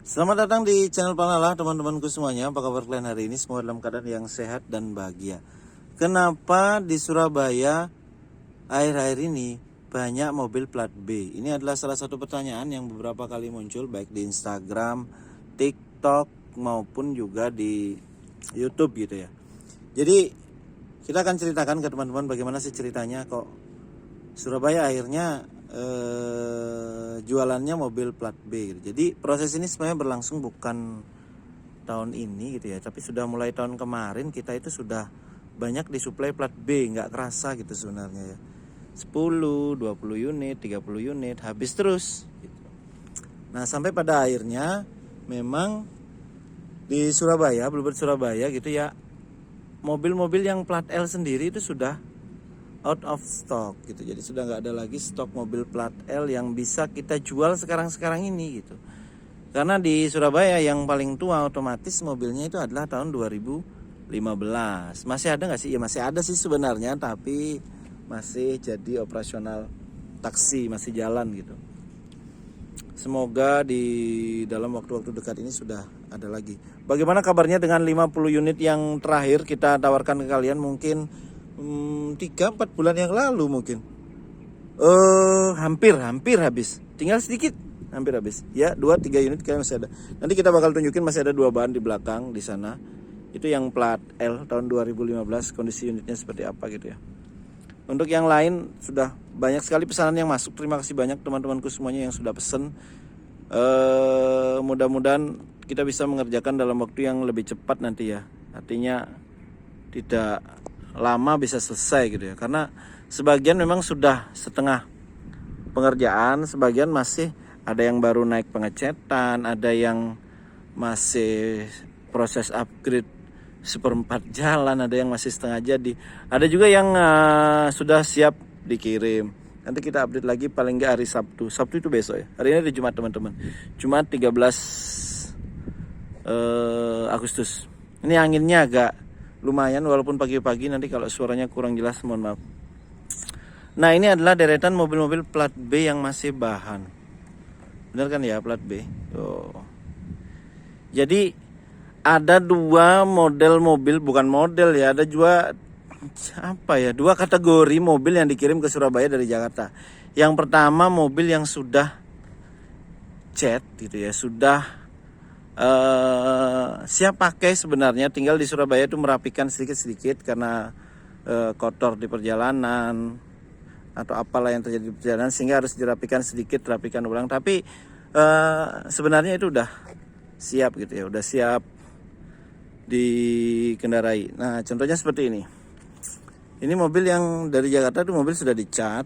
Selamat datang di channel Panala, teman-temanku semuanya. Apa kabar kalian hari ini? Semua dalam keadaan yang sehat dan bahagia. Kenapa di Surabaya akhir-akhir ini banyak mobil plat B? Ini adalah salah satu pertanyaan yang beberapa kali muncul baik di Instagram, TikTok maupun juga di YouTube gitu ya. Jadi kita akan ceritakan ke teman-teman bagaimana sih ceritanya kok Surabaya akhirnya jualannya mobil plat B gitu. Jadi proses ini sebenarnya berlangsung bukan tahun ini gitu ya, tapi sudah mulai tahun kemarin kita itu sudah banyak disuplai plat B, nggak kerasa gitu sebenarnya ya. 10, 20 unit, 30 unit habis terus gitu. Nah, sampai pada akhirnya memang di Surabaya, Bluebird Surabaya gitu ya, mobil-mobil yang plat L sendiri itu sudah out of stock gitu. Jadi sudah nggak ada lagi stok mobil plat L yang bisa kita jual sekarang ini gitu. Karena di Surabaya yang paling tua otomatis mobilnya itu adalah tahun 2015. Masih ada nggak sih? Ya masih ada sih sebenarnya, tapi masih jadi operasional taksi, masih jalan gitu. Semoga di dalam waktu-waktu dekat ini sudah ada lagi. Bagaimana kabarnya dengan 50 unit yang terakhir kita tawarkan ke kalian mungkin 3-4 bulan yang lalu mungkin. Hampir habis. Tinggal sedikit, hampir habis. Ya, 2-3 unit kayaknya masih ada. Nanti kita bakal tunjukin masih ada 2 bahan di belakang di sana. Itu yang plat L tahun 2015, kondisi unitnya seperti apa gitu ya. Untuk yang lain sudah banyak sekali pesanan yang masuk. Terima kasih banyak teman-temanku semuanya yang sudah pesen. Mudah-mudahan kita bisa mengerjakan dalam waktu yang lebih cepat nanti ya. Artinya tidak lama bisa selesai gitu ya, karena sebagian memang sudah setengah pengerjaan, sebagian masih ada yang baru naik pengecetan, ada yang masih proses upgrade seperempat jalan, ada yang masih setengah jadi, ada juga yang sudah siap dikirim. Nanti kita update lagi paling nggak hari Sabtu itu besok ya, hari ini di Jumat teman-teman, Jumat 13 Agustus. Ini anginnya agak lumayan walaupun pagi-pagi, nanti kalau suaranya kurang jelas mohon maaf. Nah, ini adalah deretan mobil-mobil plat B yang masih bahan. Benar kan ya, plat B. Tuh. Jadi ada 2 model mobil, bukan model ya, ada dua kategori mobil yang dikirim ke Surabaya dari Jakarta. Yang pertama mobil yang sudah cat gitu ya, sudah siap pakai sebenarnya, tinggal di Surabaya itu merapikan sedikit-sedikit karena kotor di perjalanan atau apalah yang terjadi di perjalanan sehingga harus dirapikan sedikit, rapikan ulang, tapi sebenarnya itu udah siap gitu ya, udah siap dikendarai. Nah, contohnya seperti ini. Ini mobil yang dari Jakarta itu mobil sudah dicat.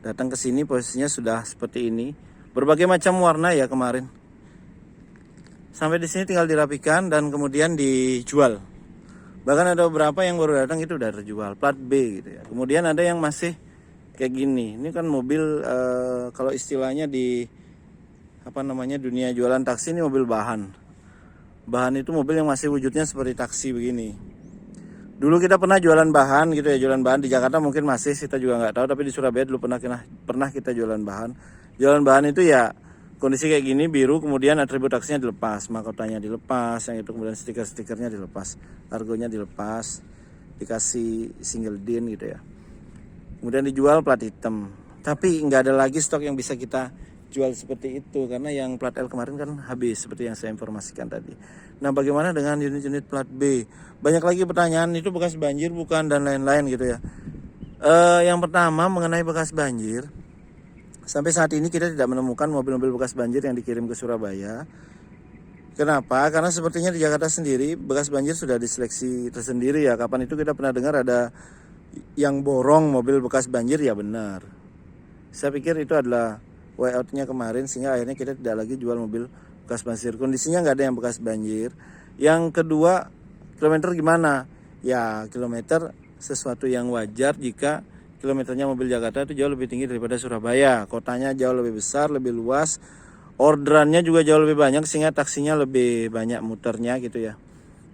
Datang ke sini posisinya sudah seperti ini. Berbagai macam warna ya kemarin. Sampai di sini tinggal dirapikan dan kemudian dijual. Bahkan ada beberapa yang baru datang itu udah terjual, plat B gitu ya. Kemudian ada yang masih kayak gini. Ini kan mobil kalau istilahnya di dunia jualan taksi, ini mobil bahan. Bahan itu mobil yang masih wujudnya seperti taksi begini. Dulu kita pernah jualan bahan gitu ya, jualan bahan di Jakarta mungkin masih, kita juga nggak tahu, tapi di Surabaya dulu pernah kita jualan bahan. Jualan bahan itu ya kondisi kayak gini, biru, kemudian atribut taksinya dilepas, mahkotanya dilepas, yang itu kemudian stiker-stikernya dilepas, argonya dilepas, dikasih single din gitu ya. Kemudian dijual plat hitam. Tapi nggak ada lagi stok yang bisa kita jual seperti itu karena yang plat L kemarin kan habis seperti yang saya informasikan tadi. Nah, bagaimana dengan unit-unit plat B? Banyak lagi pertanyaan, itu bekas banjir bukan dan lain-lain gitu ya. Yang pertama mengenai bekas banjir. Sampai saat ini kita tidak menemukan mobil-mobil bekas banjir yang dikirim ke Surabaya. Kenapa? Karena sepertinya di Jakarta sendiri bekas banjir sudah diseleksi tersendiri ya. Kapan itu kita pernah dengar ada yang borong mobil bekas banjir, ya benar. Saya pikir itu adalah way out-nya kemarin sehingga akhirnya kita tidak lagi jual mobil bekas banjir. Kondisinya nggak ada yang bekas banjir. Yang kedua, kilometer gimana? Ya, kilometer sesuatu yang wajar jika kilometernya mobil Jakarta itu jauh lebih tinggi daripada Surabaya. Kotanya jauh lebih besar, lebih luas. Orderannya juga jauh lebih banyak sehingga taksinya lebih banyak muternya gitu ya.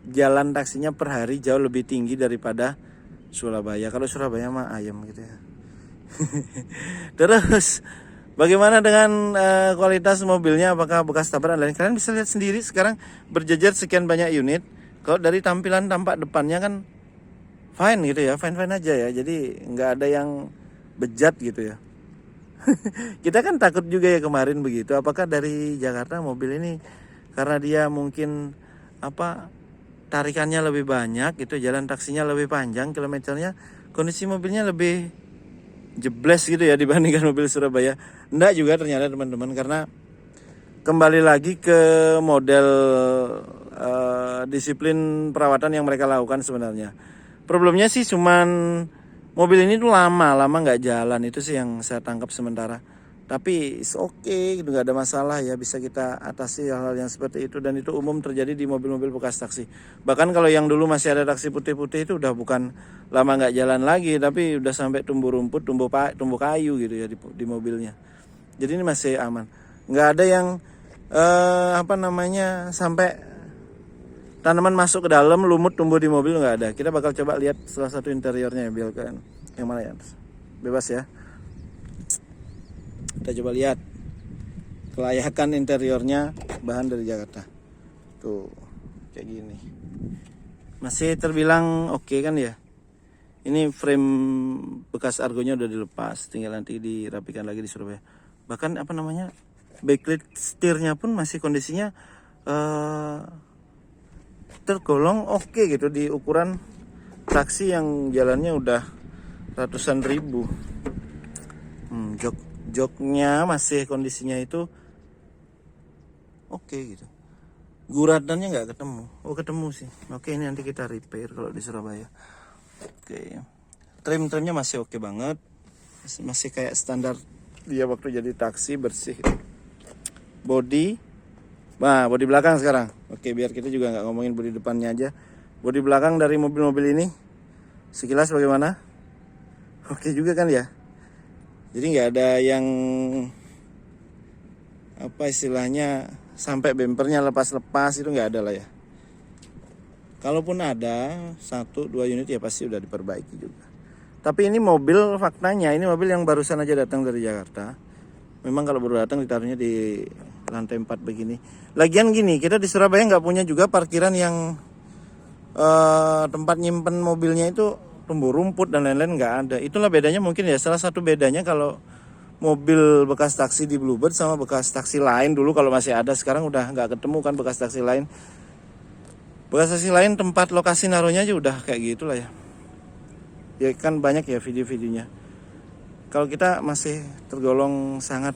Jalan taksinya per hari jauh lebih tinggi daripada Surabaya. Kalau Surabaya mah ayam gitu ya. Terus Bagaimana dengan kualitas mobilnya? Apakah bekas tabrakan lain? Kalian bisa lihat sendiri sekarang berjejer sekian banyak unit. Kalau dari tampilan tampak depannya kan fine gitu ya, fine aja ya. Jadi nggak ada yang bejat gitu ya. Kita kan takut juga ya kemarin begitu. Apakah dari Jakarta mobil ini karena dia mungkin apa tarikannya lebih banyak, itu jalan taksinya lebih panjang, kilometernya, kondisi mobilnya lebih jebles gitu ya dibandingkan mobil Surabaya. Enggak juga ternyata teman-teman, karena kembali lagi ke model disiplin perawatan yang mereka lakukan sebenarnya. Problemnya sih cuman mobil ini tuh lama nggak jalan, itu sih yang saya tangkap sementara. Tapi oke, gitu, nggak ada masalah ya, bisa kita atasi hal-hal yang seperti itu, dan itu umum terjadi di mobil-mobil bekas taksi. Bahkan kalau yang dulu masih ada taksi putih-putih itu udah bukan lama nggak jalan lagi, tapi udah sampai tumbuh rumput, tumbuh kayu gitu ya di mobilnya. Jadi ini masih aman, nggak ada yang sampai tanaman masuk ke dalam, lumut tumbuh di mobil, nggak ada. Kita bakal coba lihat salah satu interiornya ya, biar kan yang mana ya, bebas ya. Kita coba lihat kelayakan interiornya, bahan dari Jakarta. Tuh, kayak gini. Masih terbilang oke kan ya. Ini frame bekas argonya udah dilepas, tinggal nanti dirapikan lagi di Surabaya. Bahkan backlight setirnya pun masih kondisinya tergolong oke gitu di ukuran taksi yang jalannya udah ratusan ribu. Joknya masih kondisinya itu oke gitu. Guratannya nggak ketemu. Oh ketemu sih. Oke, ini nanti kita repair kalau di Surabaya. Oke. Trim-trimnya masih oke banget. Masih kayak standar dia waktu jadi taksi, bersih. Body. Nah, body belakang sekarang. Oke, biar kita juga nggak ngomongin body depannya aja. Body belakang dari mobil-mobil ini sekilas bagaimana? Oke juga kan ya. Jadi nggak ada yang istilahnya sampai bempernya lepas-lepas, itu nggak ada lah ya. Kalaupun ada 1-2 unit ya pasti udah diperbaiki juga. Tapi ini mobil, faktanya ini mobil yang barusan aja datang dari Jakarta. Memang kalau baru datang ditaruhnya di lantai 4 begini. Lagian gini, kita di Surabaya nggak punya juga parkiran yang tempat nyimpen mobilnya itu tumbuh rumput dan lain-lain, nggak ada. Itulah bedanya mungkin ya, salah satu bedanya kalau mobil bekas taksi di Bluebird sama bekas taksi lain dulu kalau masih ada. Sekarang udah nggak ketemu kan bekas taksi lain. Bekas taksi lain tempat lokasi naruhnya aja udah kayak gitulah ya. Ya kan banyak ya video-videonya. Kalau kita masih tergolong sangat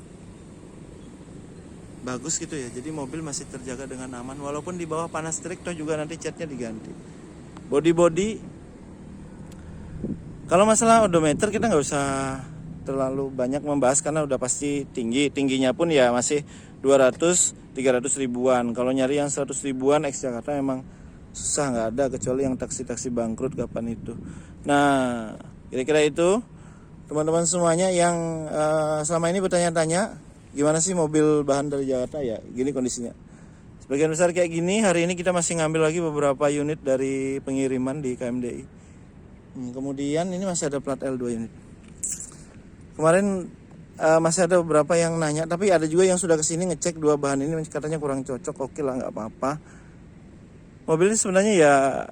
bagus gitu ya. Jadi mobil masih terjaga dengan aman, walaupun di bawah panas terik toh juga nanti catnya diganti. Body kalau masalah odometer kita nggak usah terlalu banyak membahas karena udah pasti tingginya pun ya masih 200-300 ribuan. Kalau nyari yang 100 ribuan ex Jakarta memang susah, nggak ada, kecuali yang taksi-taksi bangkrut kapan itu. Nah kira-kira itu teman-teman semuanya yang selama ini bertanya-tanya gimana sih mobil bahan dari Jakarta, ya gini kondisinya. Sebagian besar kayak gini. Hari ini kita masih ngambil lagi beberapa unit dari pengiriman di KMDI. Kemudian ini masih ada plat L2 unit. Kemarin masih ada beberapa yang nanya, tapi ada juga yang sudah kesini ngecek 2 bahan ini, katanya kurang cocok. Oke lah, nggak apa-apa. Mobil ini sebenarnya ya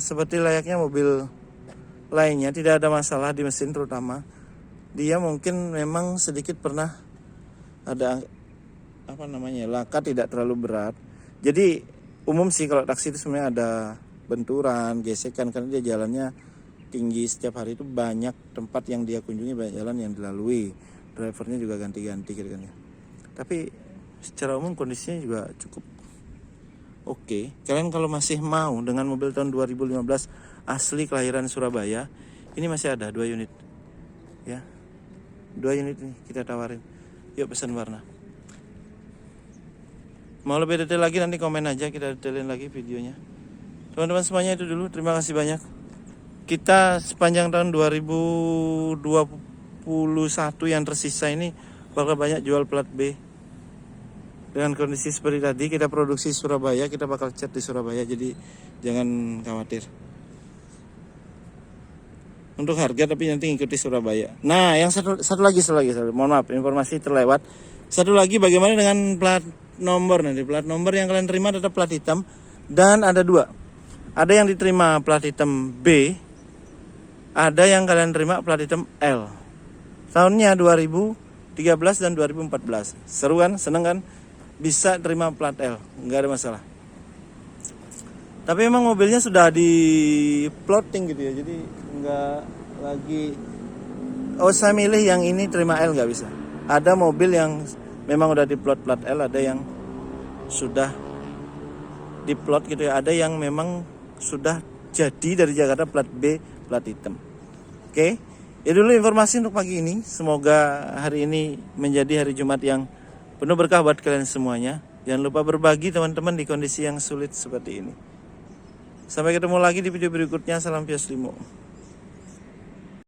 seperti layaknya mobil lainnya, tidak ada masalah di mesin terutama. Dia mungkin memang sedikit pernah ada laka tidak terlalu berat. Jadi umum sih kalau taksi itu sebenarnya ada benturan, gesekan, karena dia jalannya tinggi, setiap hari itu banyak tempat yang dia kunjungi, banyak jalan yang dilalui, drivernya juga ganti-ganti gitu kan ya. Tapi secara umum kondisinya juga cukup oke. Kalian kalau masih mau dengan mobil tahun 2015 asli kelahiran Surabaya, ini masih ada 2 unit ya, 2 unit nih kita tawarin. Yuk pesan warna. Mau lebih detail lagi nanti komen aja, kita detailin lagi videonya. Teman-teman semuanya itu dulu, terima kasih banyak. Kita sepanjang tahun 2021 yang tersisa ini bakal banyak jual plat B. Dengan kondisi seperti tadi, kita produksi Surabaya, kita bakal cat di Surabaya, jadi jangan khawatir. untuk harga, tapi nanti ngikuti Surabaya. Nah, yang satu lagi, mohon maaf informasi terlewat. Satu lagi, bagaimana dengan plat nomor nanti? Plat nomor yang kalian terima tetap plat hitam, dan ada dua. Ada yang diterima plat hitam B, ada yang kalian terima plat hitam L. Tahunnya 2013 dan 2014. Seru kan? Seneng kan? Bisa terima plat L, nggak ada masalah. Tapi emang mobilnya sudah di plotting gitu ya, jadi nggak lagi saya milih yang ini terima L, nggak bisa. Ada mobil yang memang udah diplot plat L, ada yang sudah diplot gitu ya, ada yang memang sudah jadi dari Jakarta plat B, plat hitam. Oke, ya dulu informasi untuk pagi ini. Semoga hari ini menjadi hari Jumat yang penuh berkah buat kalian semuanya. Jangan lupa berbagi teman-teman di kondisi yang sulit seperti ini. Sampai ketemu lagi di video berikutnya. Salam Vios Limo.